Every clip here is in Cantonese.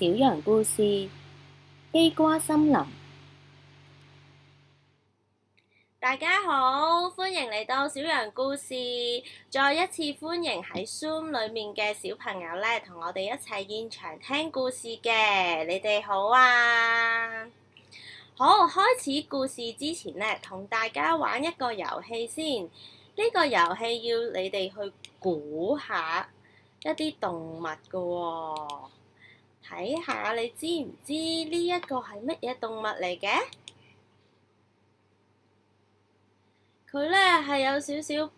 小羊故事：基瓜森林。大家好，歡迎嚟到小羊故事，再一次歡迎喺 Zoom 裏面嘅小朋友呢，同我哋一齊現場聽故事嘅，你哋好啊！好，開始故事之前呢，同大家玩一個遊戲先。呢個遊戲要你哋去估下一啲動物㗎喎，睇下你知唔知呢一個係乜嘢動物嚟嘅？佢呢係有少少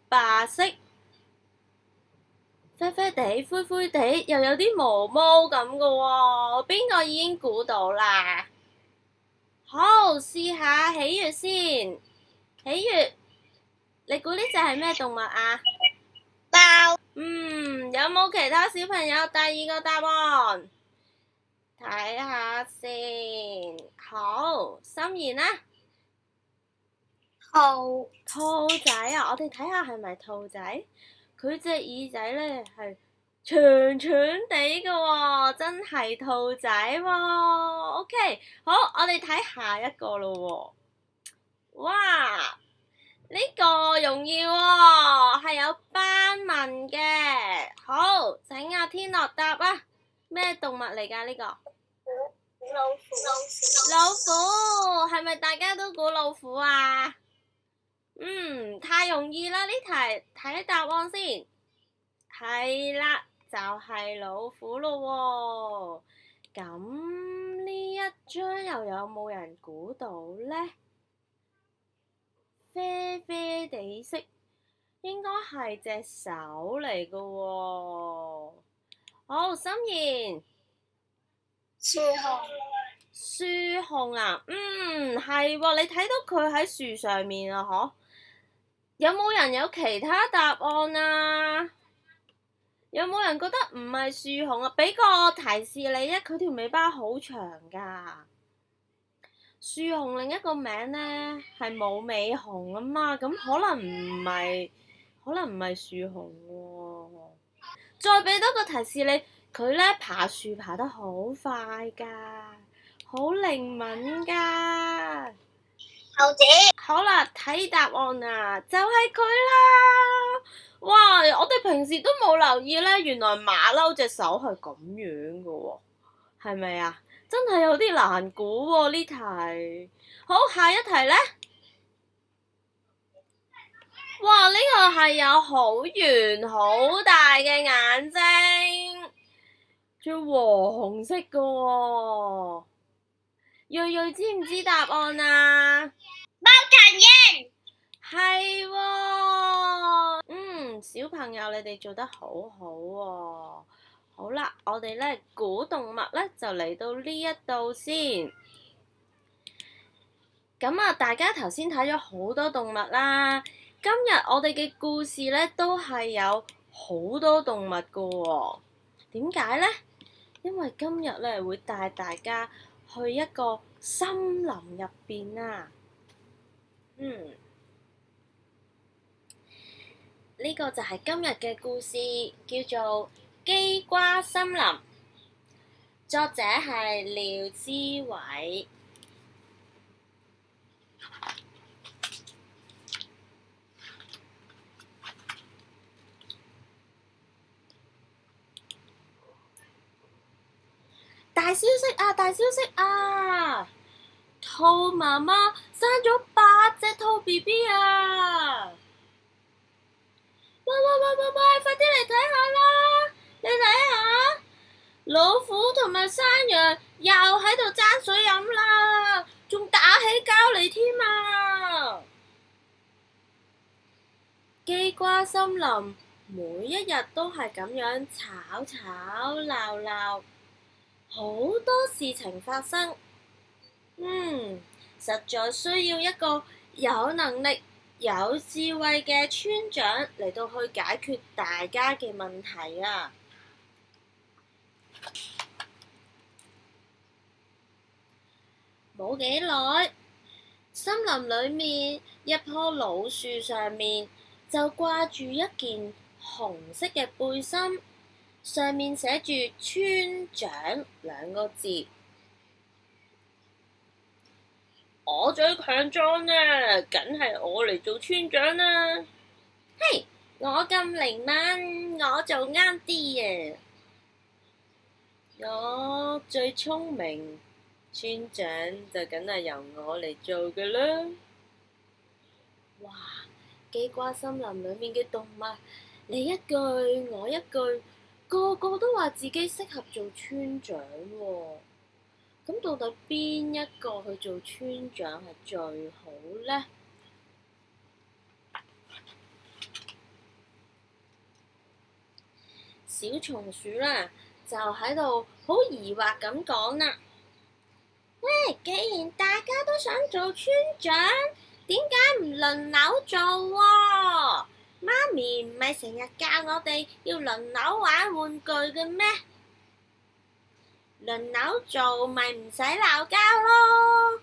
白色、啡啡地、灰灰地，又有啲毛毛咁㗎喎。邊個已經估到啦？好，試下喜悅先。喜悅，你估呢隻係咩動物啊？貓。有冇其他小朋友第二個答案？睇下先。好，心妍呢？兔仔啊！我哋睇下係咪兔仔？佢隻耳仔呢係長長地嘅喎，真係兔仔喎。OK， 好，我哋睇下一個咯喎。哇！呢個容易喎，係有斑紋嘅。好，請阿天樂答啊，咩動物嚟㗎呢個？老虎，係咪大家都估老虎啊？太容易啦！呢題睇答案先，係啦，就係老虎咯喎。咁呢一張又有冇人估到呢？啡啡地色，應該係隻手嚟㗎喎。好，心妍。樹熊啊，係喎，你睇到佢喺樹上面啊，嗬？有冇人有其他答案啊？有冇人覺得唔係樹熊啊？俾個提示你啊，佢條尾巴好長噶。樹熊另一個名呢係冇尾熊啊嘛，咁可能唔係樹熊喎。再俾多個提示你，佢呢爬樹爬得好快噶，好靈敏噶。猴子。好啦，睇答案啊，就係佢啦！哇，我哋平時都冇留意呢，原來馬騮隻手係咁樣噶喎，係咪啊？真係有啲難估喎呢題。好，下一題呢？哇，呢個係有好圓好大嘅眼睛，仲黃紅色噶喎。睿睿知唔知答案啊？貓頭鷹。係喎，小朋友你哋做得好好喎。好啦，我哋呢估動物呢就嚟到呢一度先。咁啊，大家頭先睇咗好多動物啦。今日我哋嘅故事呢都係有好多動物噶喎。點解呢？因為今日呢會帶大家去一個森林入邊啊。呢個就係今日嘅故事，叫做《基瓜森林》，作者係廖之偉。大消息啊！大消息啊！兔媽媽生咗8隻兔 BB 啊！喂！快啲嚟睇下啦！你睇下，老虎同埋山羊又喺度爭水飲啦，仲打起交嚟添啊！基瓜森林每一日都係咁樣吵吵鬧鬧，好多事情發生。實在需要一個有能力有智慧嘅村長嚟到去解決大家嘅問題啊！冇幾耐，森林裏面一棵老樹上面就掛住一件紅色嘅背心，上面寫住村長兩個字。我最強壯啦，梗係我嚟做村長啦。嘿，我咁靈敏，我做啱啲啊！我最聰明，村長就梗係由我嚟做㗎啦。哇！記掛森林裏面嘅動物，你一句我一句，個個都話自己適合做村長喎。咁到底邊一個去做村長係最好呢？小松鼠啦，就喺度好疑惑咁講啦。喂，既然大家都想做村長，點解唔輪流做喎？媽咪唔係成日教我哋要輪流玩玩具嘅咩？輪流做咪唔使鬧交咯。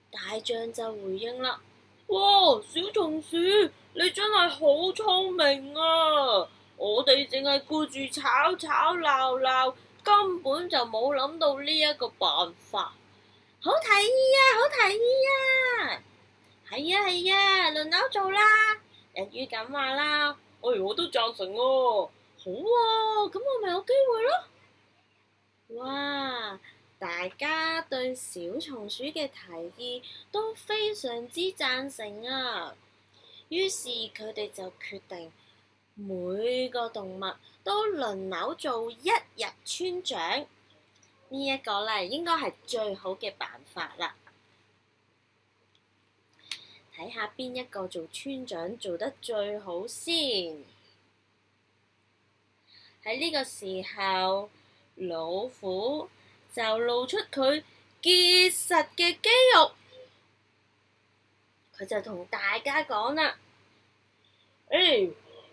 大象就回應啦：哇，小松鼠，你真係好聰明啊！我哋淨係顧住吵吵鬧鬧，根本就冇諗到呢一個辦法。好提議啊！好提議啊！係啊係啊，輪流做啦！人語咁話啦，我都贊成喎。好喎，咁我咪有機會咯！哇，大家對小松鼠嘅提議都非常之贊成啊！於是佢哋就決定每個動物都輪流做一日村長。呢一個咧應該係最好嘅辦法啦。睇下邊一個做村長做得最好先。喺呢個時候，老虎就露出佢結實嘅肌肉，佢就同大家講啦：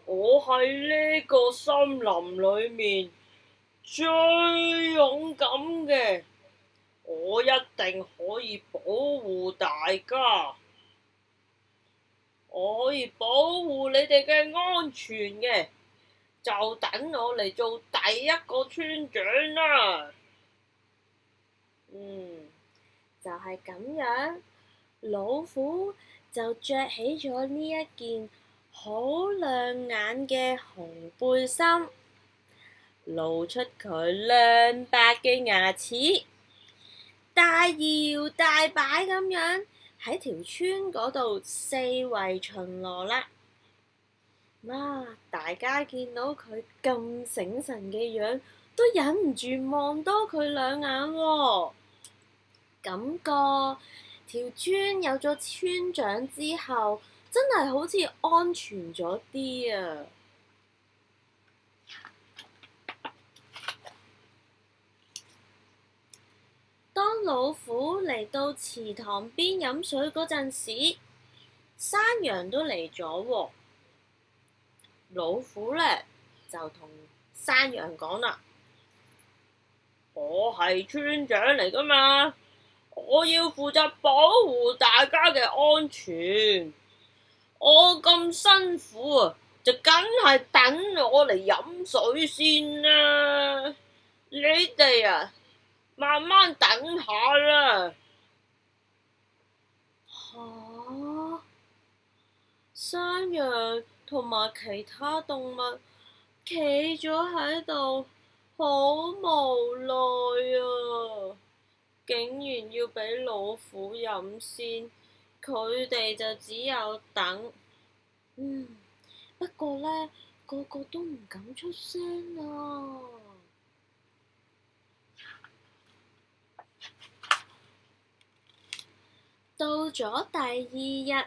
我係呢個森林裏面最勇敢嘅，我一定可以保護大家，我可以保護你哋嘅安全嘅。就等我嚟做第一個村長啦。就係咁樣，老虎就着起咗呢一件好亮眼嘅紅背心，露出佢亮白嘅牙齒，大搖大擺咁樣喺條村嗰度四圍巡邏啦。大家見到佢咁醒神嘅樣，都忍唔住望多佢兩眼喎。感覺條村有咗村長之後，真係好似安全咗啲啊！當老虎嚟到池塘邊飲水嗰陣時，山羊都嚟咗喎。老虎呢，就同山羊講啦：我係村長嚟㗎嘛，我要負責保護大家嘅安全。我咁辛苦啊，就梗係等我嚟飲水先啦。你哋啊，慢慢等下啦。山羊同埋其他動物企咗喺度，好無奈啊！竟然要俾老虎飲先，佢哋就只有等。不過呢，個個都唔敢出聲啊。到咗第二日，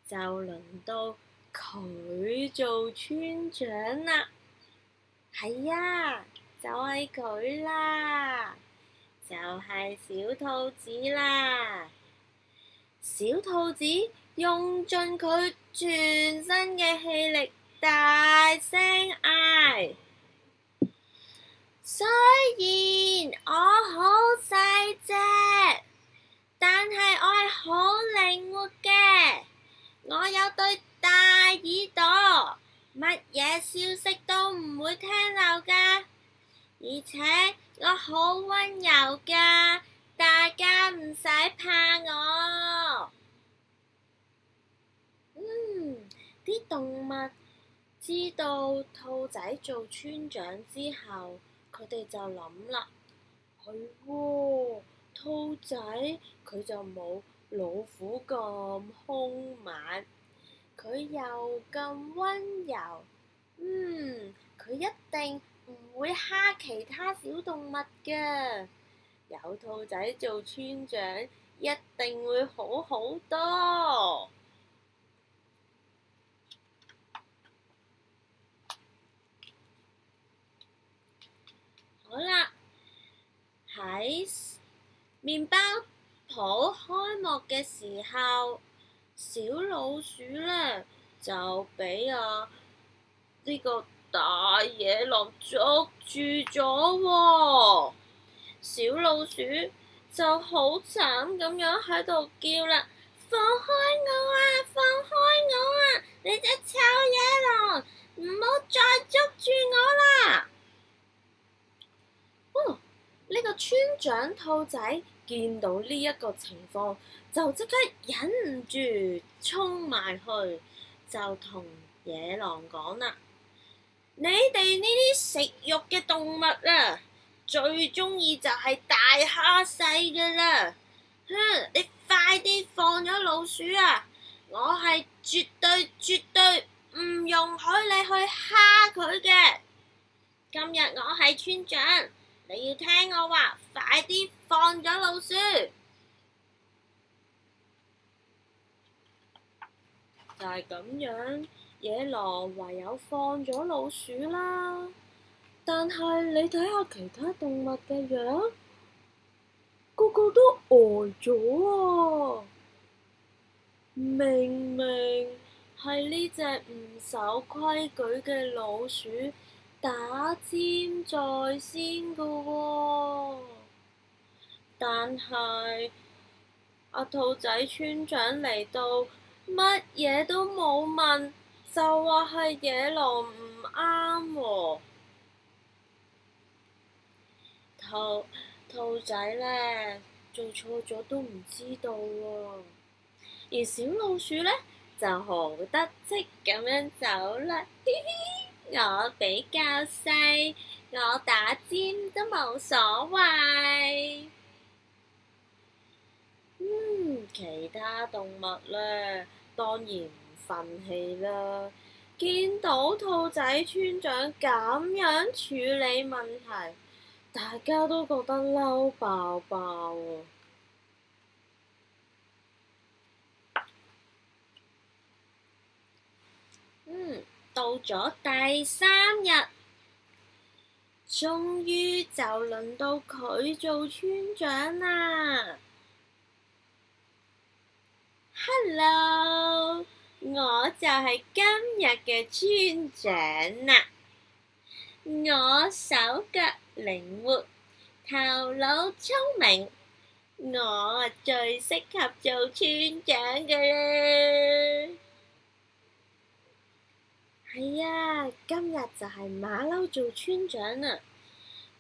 就輪到佢做村長啦。係啊，就係佢啦，就係小兔子啦。小兔子用盡佢全身嘅氣力，大聲嗌：雖然我好細隻，但係我係好靈活嘅。我有對大耳朵，乜嘢消息都唔會聽漏㗎，而且我好溫柔㗎，大家唔使怕我。啲動物知道兔仔做村長之後，佢哋就諗啦，係喎，兔仔佢就冇老虎咁兇猛，佢又咁溫柔，佢一定唔會蝦其他小動物㗎。有兔仔做村長，一定會好好多。好啦，喺麵包鋪開幕嘅時候，小老鼠呢就俾呢個大野狼捉住咗喎。小老鼠就好慘咁樣喺度叫啦，放開我啊！放開我啊！你隻臭野狼，唔好再捉住我啦！呢個村長兔仔見到呢一個情況，就即刻忍唔住衝埋去，就同野狼講啦：你哋呢啲食肉嘅動物啊，最中意就係大蝦細㗎啦！你快啲放咗老鼠啊！我係絕對唔容許你去蝦佢嘅。今日我係村長，你要聽我話，快啲放咗老鼠。就係咁樣，野狼唯有放咗老鼠啦。但係你睇下其他動物嘅樣，個個都呆咗啊！明明係呢隻唔守規矩嘅老鼠打尖在先噶喎，但係兔仔村長嚟到，乜嘢都冇問，就話係野狼唔啱喎。兔仔呢，做錯咗都唔知道喎，而小老鼠呢，就好得戚咁樣走啦。嘻嘻，我比較細，我打尖都冇所謂。其他動物呢，當然唔忿氣啦。見到兔仔村長咁樣處理問題，大家都覺得嬲爆爆喎。到咗第3日，終於就輪到佢做村長啦。Hello，我就係今日嘅村長啦。我手腳靈活，頭腦聰明，我最適合做村長嘅啦。係啊，今日就係馬騮做村長啦。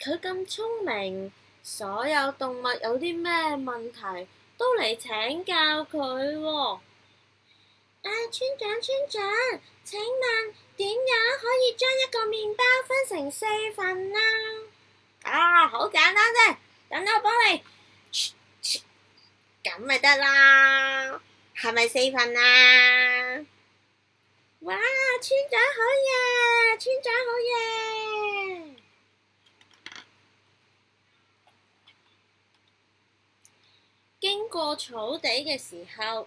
佢咁聰明，所有動物有啲咩問題都嚟請教佢喎。村長，請問點樣可以將一個麵包分成4份啊？好簡單啫，等我幫你，咁咪得啦，係咪4份啊？哇，村長好嘢，村長好嘢！經過草地嘅時候，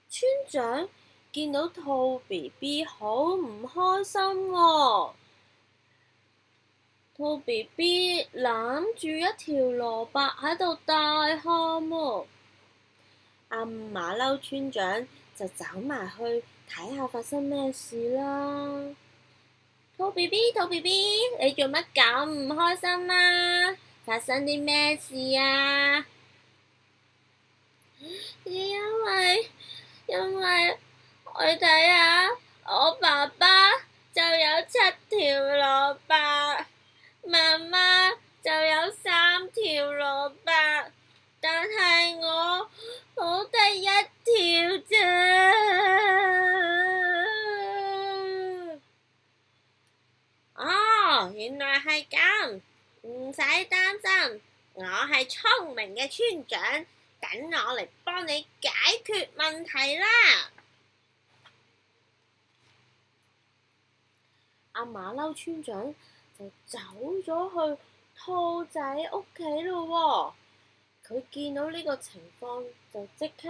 村長見到兔 BB 好唔開心喎。兔 BB 攬住一條蘿蔔喺度大喊喎。馬騮村長就走埋去睇下發生咩事啦。兔 BB，你做乜咁唔開心啊？發生啲咩事啊？因為我睇下我爸爸就有7條蘿蔔，媽媽就有3條蘿蔔，但係我得1條啫。哦，原來係咁，唔使擔心，我係聰明嘅村長，等我嚟幫你解決問題啦。阿馬騮村長就走咗去兔仔屋企咯喎，佢見到呢個情況就即刻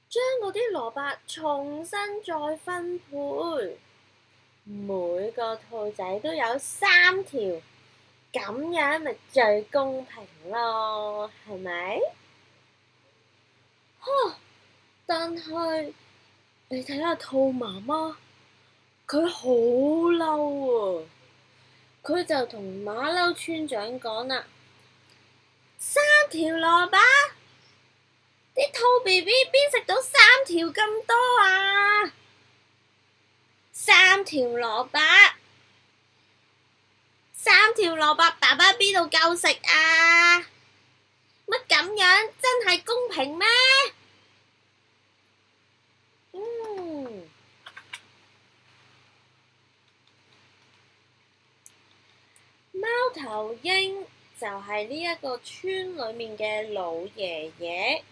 將嗰啲蘿蔔重新再分配，每個兔仔都有3條，咁樣咪最公平咯，係咪？但係你睇下兔媽媽，佢好嬲啊！佢就同馬騮村長講啦：3條蘿蔔？啲兔 BB 邊食到3條咁多啊？3條蘿蔔，3條蘿蔔，爸爸邊度夠食啊？乜咁樣真係公平咩？貓頭鷹就係呢一個村裏面嘅老爺爺，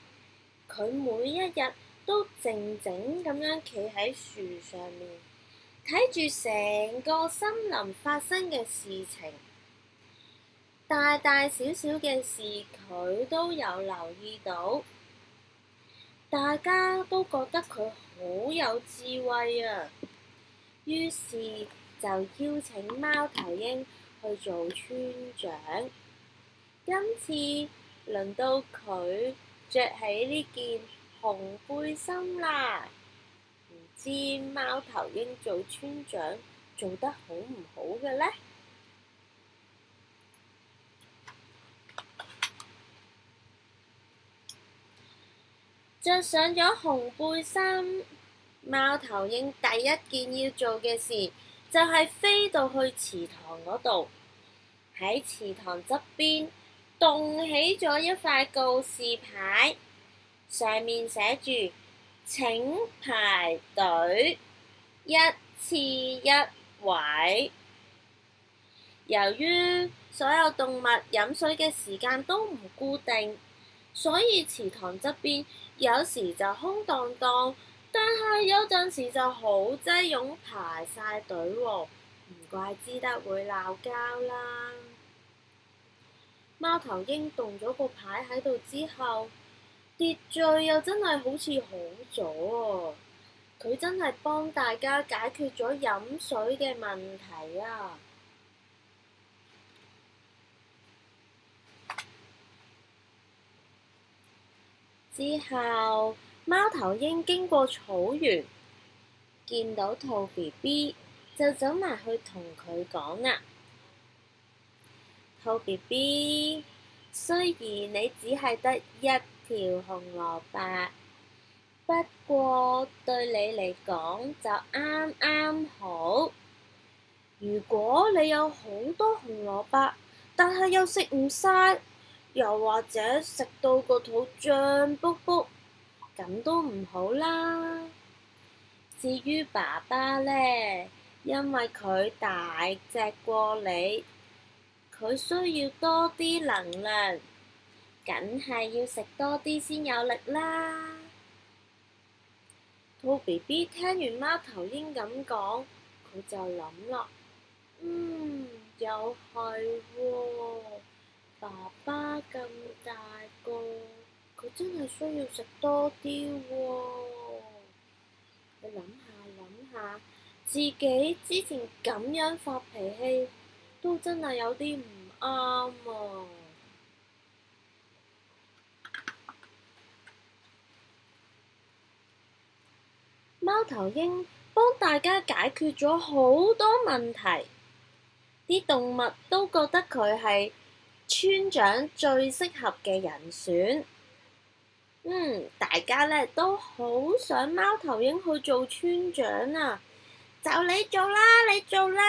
佢每一日都靜靜咁樣企喺樹上面，睇住成個森林發生嘅事情，大大小小嘅事佢都有留意到，大家都覺得佢好有智慧啊，於是就邀請貓頭鷹去做村長。今次輪到佢着起呢件紅背心啦，唔知貓頭鷹做村長做得好唔好嘅呢？着上咗紅背心，貓頭鷹第一件要做嘅事就係飛到去池塘嗰度，喺池塘側邊棟起咗一塊告示牌，上面寫住請排隊，1次1位。由於所有動物飲水嘅時間都唔固定，所以池塘側邊有時就空蕩蕩，但係有陣時就好擠擁排晒隊喎，唔怪之得會鬧交啦。貓頭鷹動咗個牌喺度之後，秩序又真係好似好咗喎，佢真係幫大家解決咗飲水嘅問題啊！之後，貓頭鷹經過草原，見到兔 BB，就走埋去同佢講啦：兔 BB，雖然你只係得1條紅蘿蔔，不過對你嚟講就啱啱好。如果你有好多紅蘿蔔，但係又食唔晒，又或者食到個肚脹卜卜，咁都唔好啦。至於爸爸呢，因為佢大隻過你，佢需要多啲能量，梗係要食多啲先有力啦。兔 BB 聽完貓頭鷹咁講，佢就諗啦，又係喎。爸爸咁大個，佢真係需要食多啲喎。你諗下，自己之前咁樣發脾氣，都真係有啲唔啱啊！貓頭鷹幫大家解決咗好多問題，啲動物都覺得佢係村長最適合嘅人選。大家咧都好想貓頭鷹去做村長啊！就你做啦，你做啦！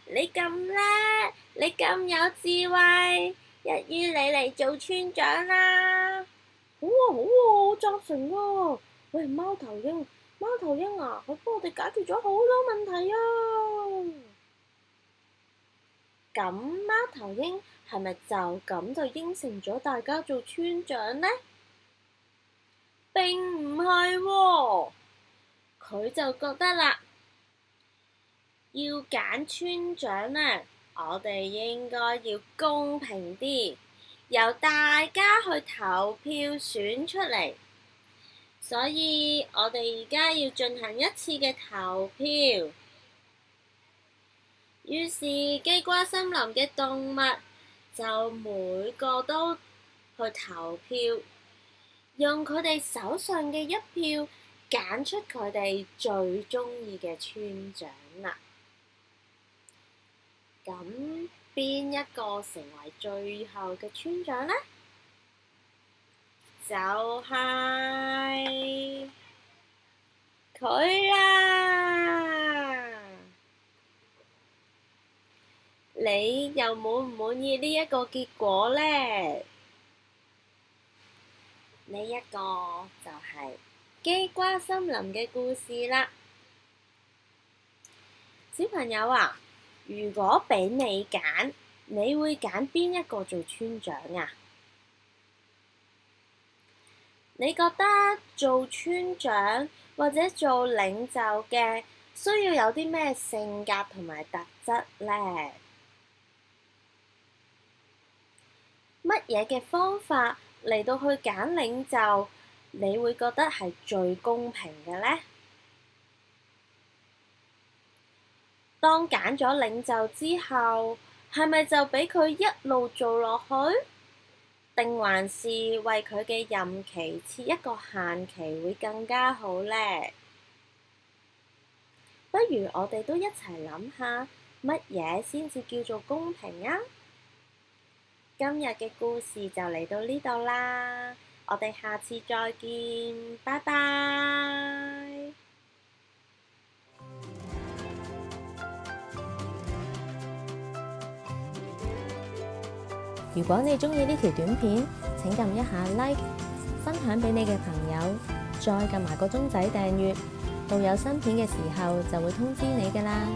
你咁叻，你咁有智慧，一於你嚟做村長啦！好啊好啊，我贊成啊！喂，貓頭鷹啊，佢幫我哋解決咗好多問題啊！咁貓頭鷹係咪就咁就應承咗大家做村長呢？並唔係喎，佢就覺得啦，要揀村長呢，我哋應該要公平啲，由大家去投票選出嚟。所以我哋而家要進行一次嘅投票。於是基瓜森林嘅動物就每個都去投票，用佢哋手上嘅一票揀出佢哋最鍾意嘅村長啦。咁邊一個成為最後嘅村長呢？就係佢啦！你又滿唔滿意呢一個結果呢？呢一個就係基瓜森林嘅故事啦。小朋友啊，如果俾你揀，你會揀邊一個做村長啊？你覺得做村長或者做領袖嘅需要有啲咩性格同埋特質呢？乜嘢嘅方法嚟到去揀領袖，你會覺得係最公平嘅呢？當揀咗領袖之後，係咪就俾佢一路做落去？定還是為佢嘅任期設一個限期會更加好呢？不如我哋都一齊諗下，乜嘢先至叫做公平啊？今日嘅故事就嚟到呢度啦，我哋下次再見，拜拜。如果你鍾意呢條短片，請撳一下 like， 分享俾你嘅朋友，再撳埋個鐘仔訂閱，到有新片嘅時候就會通知你㗎喇。